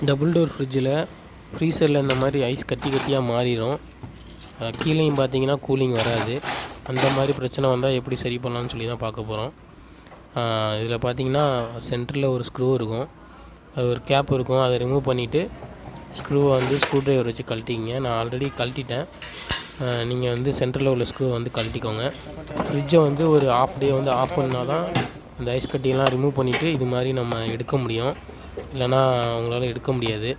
Double door ஃப்ரிட்ஜில் ஃப்ரீசரில் இந்த மாதிரி ஐஸ் கட்டி கட்டியாக மாறிடும். கீழேயும் பார்த்தீங்கன்னா கூலிங் வராது. அந்த மாதிரி பிரச்சனை வந்தால் எப்படி சரி பண்ணலான்னு சொல்லி தான் பார்க்க போகிறோம். இதில் பார்த்தீங்கன்னா சென்டரில் ஒரு ஸ்க்ரூ இருக்கும், அது ஒரு கேப் இருக்கும். அதை ரிமூவ் பண்ணிவிட்டு ஸ்க்ரூவை வந்து ஸ்க்ரூ ட்ரைவர் வச்சு கழட்டிங்க. நான் ஆல்ரெடி கழட்டிட்டேன். நீங்கள் வந்து சென்டரில் உள்ள ஸ்க்ரூவை வந்து கழட்டிக்கோங்க. ஃப்ரிட்ஜை வந்து ஒரு ஆஃப் டே வந்து ஆஃப் பண்ணால் தான் அந்த ஐஸ் கட்டியெல்லாம் ரிமூவ் பண்ணிவிட்டு இது மாதிரி நம்ம எடுக்க முடியும், இல்லைனா உங்களால் எடுக்க முடியாது.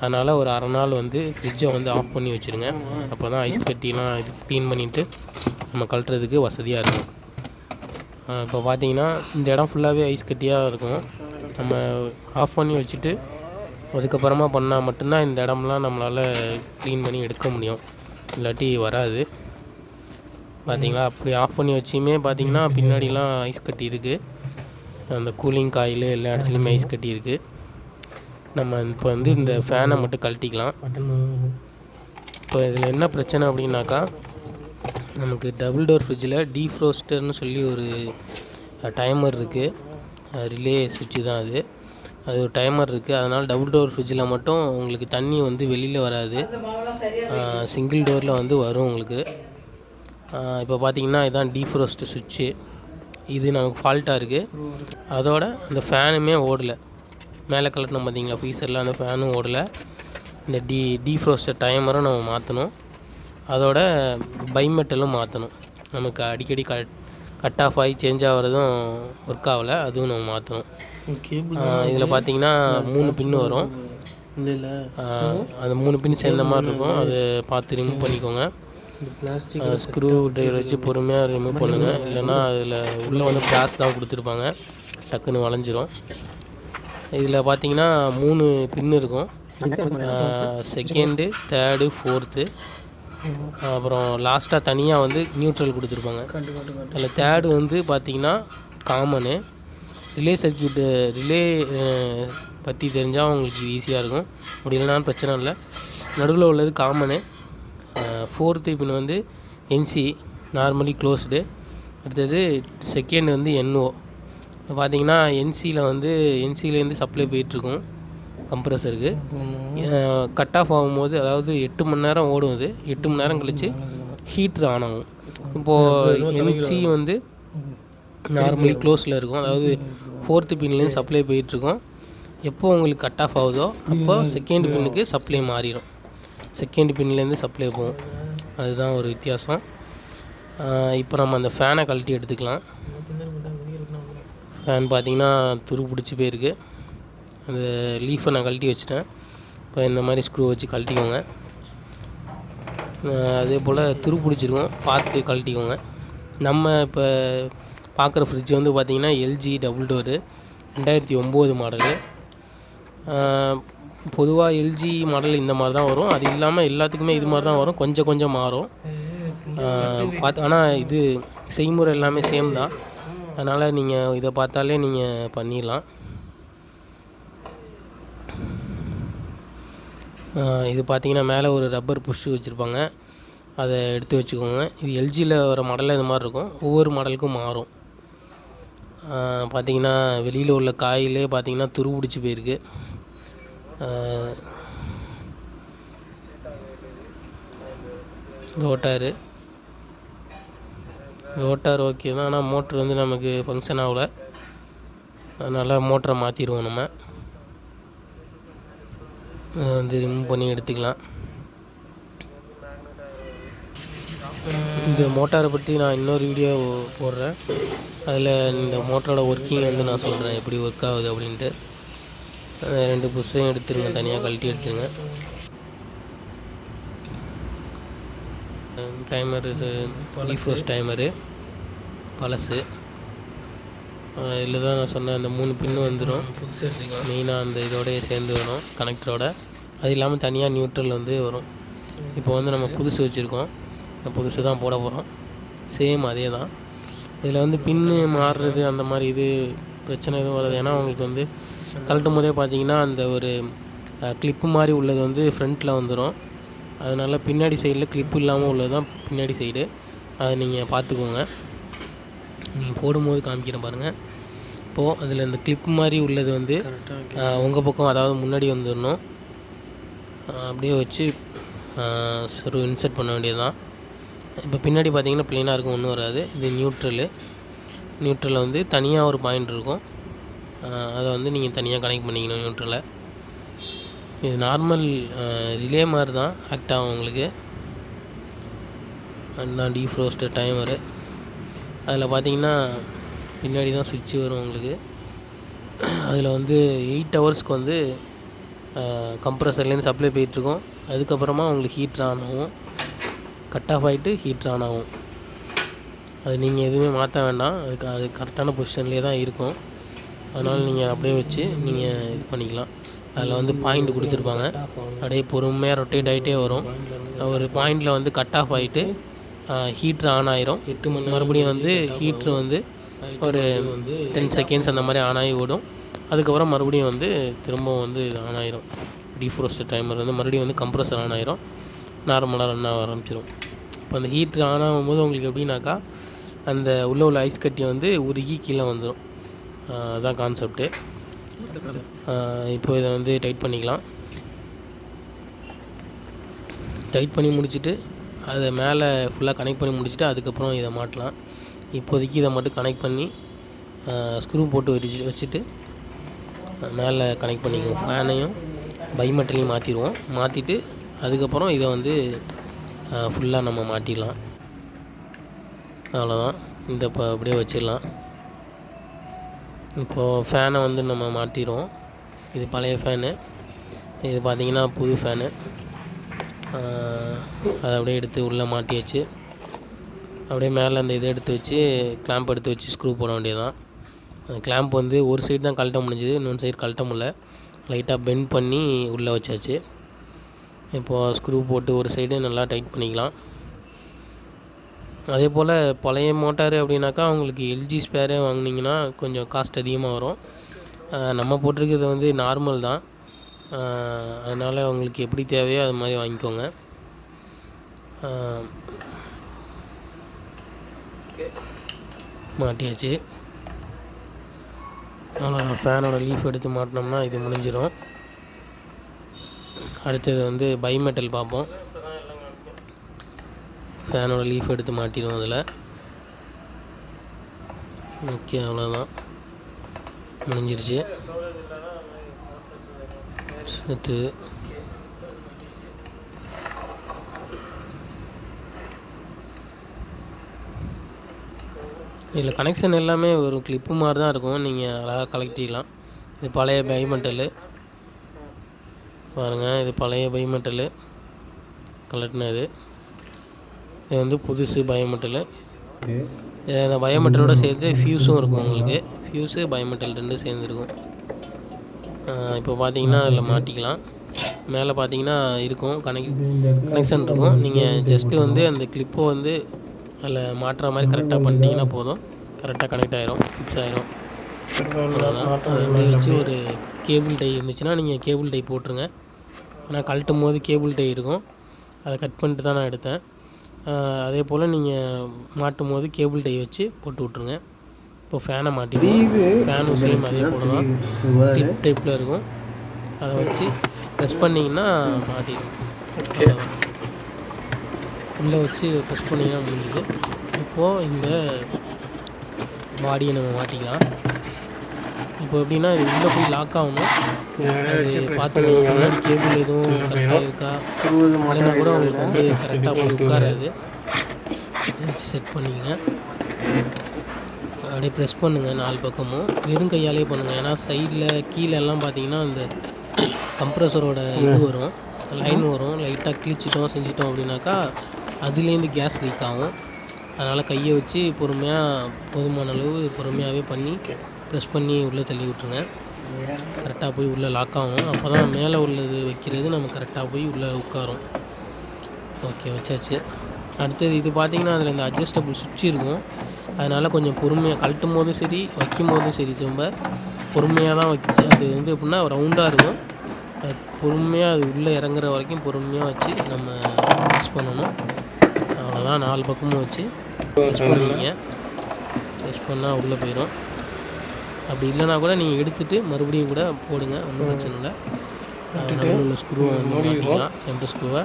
அதனால் ஒரு அரை நாள் வந்து ஃப்ரிட்ஜை வந்து ஆஃப் பண்ணி வச்சுருங்க. அப்போ தான் ஐஸ் கட்டியெல்லாம் இது க்ளீன் பண்ணிவிட்டு நம்ம கழட்டுறதுக்கு வசதியாக இருக்கும். இப்போ பார்த்தீங்கன்னா இந்த இடம் ஃபுல்லாகவே ஐஸ் கட்டியாக இருக்கும். நம்ம ஆஃப் பண்ணி வச்சுட்டு அதுக்கப்புறமா பண்ணால் மட்டும்தான் இந்த இடம்லாம் நம்மளால் க்ளீன் பண்ணி எடுக்க முடியும், இல்லாட்டி வராது. பார்த்தீங்களா, அப்படி ஆஃப் பண்ணி வச்சியுமே பார்த்தீங்கன்னா பின்னாடிலாம் ஐஸ் கட்டி இருக்குது. அந்த கூலிங் காயில் எல்லா இடத்துலையுமே ஐஸ் கட்டி இருக்குது. நம்ம இப்போ வந்து இந்த ஃபேனை மட்டும் கழட்டிக்கலாம். இப்போ இதில் என்ன பிரச்சனை அப்படின்னாக்கா, நமக்கு டபுள் டோர் ஃப்ரிட்ஜில் டீஃப்ரோஸ்டர்னு சொல்லி ஒரு டைமர் இருக்குது. ரிலே சுவிட்சு தான் அது ஒரு டைமர் இருக்குது. அதனால் டபுள் டோர் ஃப்ரிட்ஜில் மட்டும் உங்களுக்கு தண்ணி வந்து வெளியில் வராது, சிங்கிள் டோரில் வந்து வரும் உங்களுக்கு. இப்போ பார்த்தீங்கன்னா இதுதான் டீஃப்ரோஸ்ட் சுவிட்சு. இது நமக்கு ஃபால்ட்டாக இருக்குது. அதோட அந்த ஃபேனுமே ஓடலை. மேலே கலட்டினோம் பார்த்தீங்களா ஃப்ரீசரில், அந்த ஃபேனும் ஓடலை. இந்த டீஃப்ரோஸ்டர் டைமரும் நம்ம மாற்றணும். அதோட பைமெட்டலும் மாற்றணும். நமக்கு அடிக்கடி கட் ஆஃப் ஆகி சேஞ்ச் ஆகிறதும் ஒர்க் ஆகலை, அதுவும் நம்ம மாற்றணும். இதில் பார்த்தீங்கன்னா 3 பின்னு வரும். அந்த 3 பின் சேர்ந்த மாதிரி இருக்கும். அதை பார்த்து ரிமூவ் பண்ணிக்கோங்க. ஸ்க்ரூ ட்ரைவர் வச்சு பொறுமையாக ரிமூவ் பண்ணுங்கள், இல்லைன்னா அதில் உள்ளே வந்து கிளாஸ் தான் கொடுத்துருப்பாங்க, டக்குன்னு வளைஞ்சிரும். இதில் பார்த்தீங்கன்னா 3 பின்னு இருக்கும். செகண்டு, தேர்டு, ஃபோர்த்து, அப்புறம் லாஸ்ட்டாக தனியாக வந்து நியூட்ரல் கொடுத்துருப்பாங்க. அதில் தேர்டு வந்து பார்த்திங்கன்னா காமனு. ரிலே பற்றி தெரிஞ்சால் உங்களுக்கு ஈஸியாக இருக்கும், அப்படி இல்லைனாலும் பிரச்சனை இல்லை. நடுவில் உள்ளது காமனு. ஃபோர்த்து பின் வந்து என்சி, நார்மலி க்ளோஸ்டு. அடுத்தது செகண்ட் வந்து என்ஓ. பார்த்திங்கன்னா என்சிலேருந்து சப்ளை போயிட்டுருக்கும் கம்ப்ரஸருக்கு. கட் ஆஃப் ஆகும்போது, அதாவது 8 மணி நேரம் ஓடும். அது 8 மணி நேரம் கழித்து ஹீட்ரு ஆன் ஆகும். இப்போது என்சி வந்து நார்மலி க்ளோஸில் இருக்கும், அதாவது ஃபோர்த்து பின்லேருந்து சப்ளை போயிட்டுருக்கும். எப்போ உங்களுக்கு கட் ஆஃப் ஆகுதோ அப்போ செகண்ட் பின்னுக்கு சப்ளை மாறிடும், செகண்ட் பின்லேருந்து சப்ளை போகும். அதுதான் ஒரு வித்தியாசம். இப்போ நம்ம அந்த ஃபேனை கழட்டி எடுத்துக்கலாம். ஃபேன் பார்த்திங்கன்னா துரு பிடிச்சி போயிருக்கு. அந்த லீஃபை நான் கழட்டி வச்சுட்டேன். இப்போ இந்த மாதிரி ஸ்க்ரூ வச்சு கழட்டிக்கோங்க. அதே போல் துரு பிடிச்சிருக்கும், பார்த்து கழட்டிக்கோங்க. நம்ம இப்போ பார்க்குற ஃப்ரிட்ஜ் வந்து பார்த்திங்கன்னா எல்ஜி டபுள் டோரு 2009 மாடலு. பொதுவாக எல்ஜி மாடல் இந்த மாதிரி தான் வரும். அது இல்லாமல் எல்லாத்துக்குமே இது மாதிரி தான் வரும், கொஞ்சம் கொஞ்சம் மாறும். ஆனால் இது செய்முறை எல்லாமே சேம் தான். அதனால் நீங்கள் இதை பார்த்தாலே நீங்கள் பண்ணிடலாம். இது பார்த்திங்கன்னா மேலே ஒரு ரப்பர் புஷ்ஷு வச்சுருப்பாங்க, அதை எடுத்து வச்சுக்கோங்க. இது எல்ஜியில் வர மாடலில் இது மாதிரி இருக்கும், ஒவ்வொரு மாடலுக்கும் மாறும். பார்த்திங்கன்னா வெளியில் உள்ள காயிலே பார்த்திங்கன்னா துரு பிடிச்சி போயிருக்கு. ரோட்டார் ஓகே தான், ஆனால் மோட்ரு வந்து நமக்கு ஃபங்க்ஷன் ஆகலை. அதனால் மோட்டரை மாற்றிடுவோம். நம்ம வந்து ரிமூவ் பண்ணி எடுத்துக்கலாம். இந்த மோட்டாரை பற்றி நான் இன்னொரு வீடியோ போடுறேன். அதில் இந்த மோட்டரோட ஒர்க்கிங் வந்து நான் சொல்கிறேன், எப்படி ஒர்க் ஆகுது அப்படின்ட்டு. 2 புஷ்ஷையும் எடுத்துருங்க, தனியாக கழட்டி எடுத்துருங்க. டைமரு, டீஃப்ரோஸ்ட் டைமரு பழசு. இதில் தான் நான் சொன்னேன், அந்த 3 பின்னு வந்துடும் மெயினாக, அந்த இதோடய சேர்ந்து வரும் கனெக்டரோட. அது இல்லாமல் தனியாக நியூட்ரல் வந்து வரும். இப்போ வந்து நம்ம புதுசு வச்சுருக்கோம், புதுசு தான் போட போகிறோம். சேம் அதே தான். இதில் வந்து பின்னு மாறுறது அந்த மாதிரி இது பிரச்சனை எதுவும் வராது. ஏன்னா உங்களுக்கு வந்து கழட்டும் போதே பார்த்தீங்கன்னா அந்த ஒரு கிளிப்பு மாதிரி உள்ளது வந்து ஃப்ரண்ட்டில் வந்துடும். அதனால் பின்னாடி சைடில் கிளிப்பு இல்லாமல் உள்ளது தான் பின்னாடி சைடு. அதை நீங்கள் பார்த்துக்கோங்க. நீங்கள் போடும்போது காமிக்கிறேன் பாருங்கள். இப்போது அதில் இந்த கிளிப் மாதிரி உள்ளது வந்து உங்கள் பக்கம், அதாவது முன்னாடி வந்துடணும். அப்படியே வச்சு இன்சர்ட் பண்ண வேண்டியது தான். இப்போ பின்னாடி பார்த்தீங்கன்னா ப்ளெயினாக இருக்கும், ஒன்றும் வராது. இது நியூட்ரலில் வந்து தனியாக ஒரு பாயிண்ட் இருக்கும், அதை வந்து நீங்கள் தனியாக கனெக்ட் பண்ணிக்கணும் நியூட்ரலை. இது நார்மல் ரிலே மாதிரி தான் ஆக்ட் ஆகும் உங்களுக்கு. அதுதான் டீஃப்ரோஸ்டர் டைமரு. அதில் பார்த்தீங்கன்னா பின்னாடி தான் சுவிட்சு வரும் உங்களுக்கு. அதில் வந்து 8 ஹவர்ஸ்க்கு வந்து கம்ப்ரஸர்லேருந்து சப்ளை போயிட்டுருக்கோம். அதுக்கப்புறமா உங்களுக்கு ஹீட்ரு ஆன் ஆகும், கட் ஆஃப் ஆகிட்டு ஹீட்ரு ஆன் ஆகும். அது நீங்கள் எதுவுமே மாற்ற வேண்டாம், அது கரெக்டான பொசிஷன்லேயே தான் இருக்கும். அதனால் நீங்கள் அப்படியே வச்சு நீங்கள் இது பண்ணிக்கலாம். அதில் வந்து பாயிண்ட் கொடுத்துருப்பாங்க, அப்படியே பொறுமையாக ரொட்டேட் ஆகிட்டே வரும். ஒரு பாயிண்டில் வந்து கட் ஆஃப் ஆகிட்டு ஹீட்ரு ஆன் ஆயிரும். மறுபடியும் வந்து ஹீட்ரு வந்து ஒரு 10 செகண்ட்ஸ் அந்த மாதிரி ஆன் ஆகி ஓடும். அதுக்கப்புறம் மறுபடியும் வந்து திரும்பவும் வந்து ஆன் ஆயிரும். டீஃப்ரோஸ்டர் டைமர் வந்து மறுபடியும் வந்து கம்ப்ரஸர் ஆன் ஆயிரும், நார்மலாக ரன் ஆக ஆரம்பிச்சிடும். இப்போ அந்த ஹீட்ரு ஆன் ஆகும்போது உங்களுக்கு எப்படின்னாக்கா அந்த உள்ள ஐஸ் கட்டி வந்து உருகி கீழே வந்துடும். அதுதான் கான்செப்ட்டு. இப்போ இதை வந்து டைட் பண்ணிக்கலாம். டைட் பண்ணி முடிச்சுட்டு அதை மேலே ஃபுல்லாக கனெக்ட் பண்ணி முடிச்சுட்டு அதுக்கப்புறம் இதை மாட்டலாம். இப்போதைக்கு இதை மட்டும் கனெக்ட் பண்ணி ஸ்க்ரூ போட்டு வச்சுட்டு மேலே கனெக்ட் பண்ணிக்குவோம். ஃபேனையும் பைமெட்டலையும் மாற்றிடுவோம். மாற்றிட்டு அதுக்கப்புறம் இதை வந்து ஃபுல்லாக நம்ம மாட்டிடலாம். அவ்வளோதான். இந்த இப்போ அப்படியே வச்சிடலாம். இப்போது ஃபேனை வந்து நம்ம மாற்றிடுவோம். இது பழைய ஃபேனு, இது பார்த்திங்கன்னா புது ஃபேனு. அதை அப்படியே எடுத்து உள்ளே மாட்டியாச்சு. அப்படியே மேலே அந்த இதை எடுத்து வச்சு கிளாம்ப் எடுத்து வச்சு ஸ்க்ரூ போட வேண்டியதுதான். அந்த கிளாம்ப் வந்து ஒரு சைடு தான் கழட்ட முடிஞ்சுது, இன்னொரு சைடு கழட்ட முடியல. லைட்டாக பெண்ட் பண்ணி உள்ளே வச்சாச்சு. இப்போது ஸ்க்ரூ போட்டு ஒரு சைடு நல்லா டைட் பண்ணிக்கலாம். அதே போல் பழைய மோட்டார் அப்படின்னாக்கா உங்களுக்கு எல்ஜி ஸ்பேரே வாங்கினீங்கன்னா கொஞ்சம் காஸ்ட் அதிகமாக வரும். நம்ம போட்டிருக்கிறது வந்து நார்மல் தான், அதனால் உங்களுக்கு எப்படி தேவையோ அது மாதிரி வாங்கிக்கோங்க. மாட்டியாச்சு. அவ்வளோ ஃபேனோட லீஃப் எடுத்து மாட்டினோம்னா இது முடிஞ்சிடும். அடுத்தது வந்து பைமெட்டல் பார்ப்போம். ஃபேனோட லீஃப் எடுத்து மாட்டிடுவோம் அதில். ஓகே, அவ்வளோதான், முடிஞ்சிருச்சு. அடுத்து இதில் கனெக்ஷன் எல்லாமே ஒரு கிளிப்பு மாதிரி தான் இருக்கும், நீங்கள் அழகாக கலெக்டிக்கலாம். இது பழைய பைமெட்டலு பாருங்கள், இது பழைய பைமெட்டலு கலட்டினது. இது வந்து புதுசு பயோமெட்டலு. இந்த பயோமெட்டலோடு சேர்த்து ஃபியூஸும் இருக்கும் உங்களுக்கு. ஃபியூஸு பயோமெட்டல் ரெண்டும் சேர்ந்துருக்கும். இப்போ பார்த்தீங்கன்னா அதில் மாட்டிக்கலாம். மேலே பார்த்தீங்கன்னா இருக்கும் கனெக்ஷன் இருக்கும். நீங்கள் ஜஸ்ட்டு வந்து அந்த கிளிப்பை வந்து அதில் மாட்டுற மாதிரி கரெக்டாக பண்ணிட்டீங்கன்னா போதும், கரெக்டாக கனெக்ட் ஆகிரும், ஃபிக்ஸ் ஆகிரும். அதை வச்சு ஒரு கேபிள் டை இருந்துச்சுன்னா நீங்கள் கேபிள் டை போட்டுருங்க. ஆனால் கழட்டும் போது கேபிள் டை இருக்கும், அதை கட் பண்ணிட்டு தான் நான் எடுத்தேன். அதே போல் நீங்கள் மாட்டும் போது கேபிள் டை வச்சு போட்டு விட்ருங்க. இப்போ ஃபேனை மாட்டி, ஃபேனும் சேம் அதே போல் தான் கிளிப் டைப்பில் இருக்கும். அதை வச்சு ப்ரெஸ் பண்ணிங்கன்னா மாட்டிடும். உள்ளே வச்சு ப்ரெஸ் பண்ணிங்கன்னா முடிஞ்சுது. இப்போது இந்த பாடியை நம்ம மாட்டிக்கலாம். இப்போ எப்படின்னா இது உள்ளே போய் லாக் ஆகணும். பார்த்து முன்னாடி கேபிள் எதுவும் கரெக்டாக இருக்கா இல்லைன்னா கூட உங்களுக்கு வந்து கரெக்டாக போய் உட்காராது. செட் பண்ணிங்க, அப்படியே ப்ரெஸ் பண்ணுங்கள் 4 பக்கமும். வெறும் கையாலே பண்ணுங்கள், ஏன்னா சைடில் கீழெல்லாம் பார்த்தீங்கன்னா அந்த கம்ப்ரஸரோட இது வரும், லைன் வரும். லைட்டாக கிழிச்சிட்டோம் செஞ்சிட்டோம் அப்படின்னாக்கா அதுலேருந்து கேஸ் லீக் ஆகும். அதனால் கையை வச்சு பொறுமையாக போதுமான அளவு பொறுமையாகவே பண்ணி ப்ரெஸ் பண்ணி உள்ளே தள்ளி விட்ருங்க. கரெக்டாக போய் உள்ளே லாக் ஆகும். அப்போ தான் மேலே உள்ளது வைக்கிறது நம்ம கரெக்டாக போய் உள்ளே உட்காரும். ஓகே, வச்சாச்சு. அடுத்தது இது பார்த்திங்கன்னா அதில் இந்த அட்ஜஸ்டபிள் சுவிட்ச் இருக்கும். அதனால் கொஞ்சம் பொறுமையாக கழட்டும் போதும் சரி வைக்கும் போதும் சரி திரும்ப பொறுமையாக தான் வச்சு, அது வந்து எப்படின்னா ரவுண்டாக இருக்கும். அது பொறுமையாக அது உள்ளே இறங்குற வரைக்கும் பொறுமையாக வச்சு நம்ம ப்ரெஸ் பண்ணணும். அவ்வளோதான், 4 பக்கமும் வச்சு ப்ரெஸ் பண்ணிங்க. ப்ரெஸ் பண்ணால் உள்ளே போயிடும். அப்படி இல்லைனா கூட நீங்கள் எடுத்துகிட்டு மறுபடியும் கூட போடுங்க, ஒன்றும் பிரச்சனை இல்லை. நடுவில் உள்ள ஸ்க்ரூவை மாட்டிக்கலாம். சென்டர் ஸ்க்ரூவை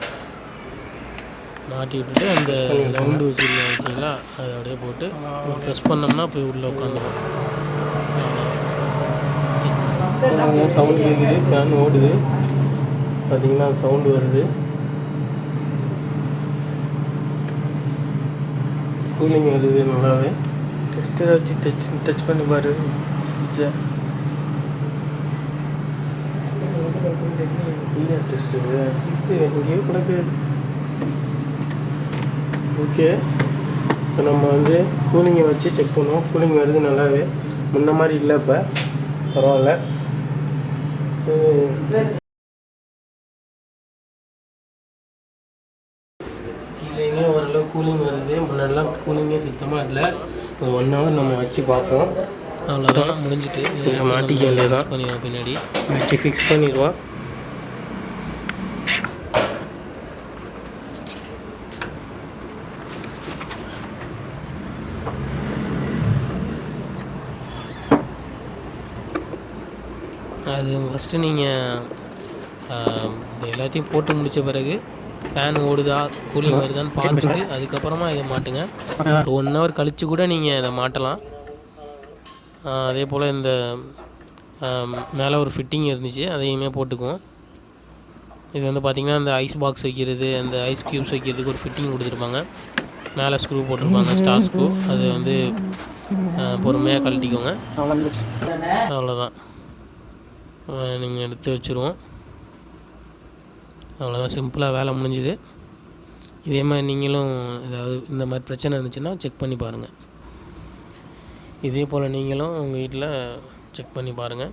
மாட்டி விட்டுட்டு அந்த ரவுண்டு வச்சுருக்கோம் ஓகேங்களா, அதை அப்படியே போட்டு ப்ரெஸ் பண்ணோம்னா போய் உள்ளே உட்காந்துரும். சவுண்டு கேட்குது, ஃபேன் ஓடுது பார்த்தீங்கன்னா, சவுண்டு வருது. கூலிங் வருது நல்லாவே. டெஸ்ட்டு வச்சு டச் பண்ணி பாரு. டெஸ்ட்டு இது எங்கேயோ கிடக்கு. ஓகே, இப்போ நம்ம வந்து கூலிங்கை வச்சு செக் பண்ணுவோம். கூலிங் வருது நல்லாவே, முன்ன மாதிரி இல்லை, இப்போ பரவாயில்ல. கீழேயுமே ஓரளவு கூலிங் வருது. முன்னாடிலாம் கூலிங்கே சுத்தமாக இல்லை. ஒரு 1 hour நம்ம வச்சு பார்ப்போம். அவ்வளோதான், முடிஞ்சிட்டு மாட்டிக்க வேண்டியதான். பண்ணிடுவோம், பின்னாடி வச்சு ஃபிக்ஸ் பண்ணிடுவோம். அது ஃபஸ்ட்டு நீங்கள் எல்லாத்தையும் போட்டு முடித்த பிறகு ஃபேன் ஓடுதா கூலிங் வருதான்னு பார்த்துட்டு அதுக்கப்புறமா இதை மாட்டுங்க. 1 hour கழித்து கூட நீங்கள் இதை மாட்டலாம். அதே போல் இந்த மேலே ஒரு ஃபிட்டிங் இருந்துச்சு, அதையுமே போட்டுக்குவோம். இது வந்து பார்த்திங்கன்னா இந்த ஐஸ் பாக்ஸ் வைக்கிறது, அந்த ஐஸ் க்யூப்ஸ் வைக்கிறதுக்கு ஒரு ஃபிட்டிங் கொடுத்துருப்பாங்க. மேலே ஸ்க்ரூ போட்டிருப்பாங்க, ஸ்டார் ஸ்க்ரூ. அது வந்து பொறுமையாக கழட்டிக்கோங்க. அவ்வளோதான், நீங்கள் எடுத்து வச்சுருவோம். அவ்வளோதான், சிம்பிளாக வேலை முடிஞ்சுது. இதே மாதிரி நீங்களும் ஏதாவது இந்த மாதிரி பிரச்சனை இருந்துச்சுன்னா செக் பண்ணி பாருங்கள். இதே போல் நீங்களும் உங்கள் வீட்டில் செக் பண்ணி பாருங்கள்.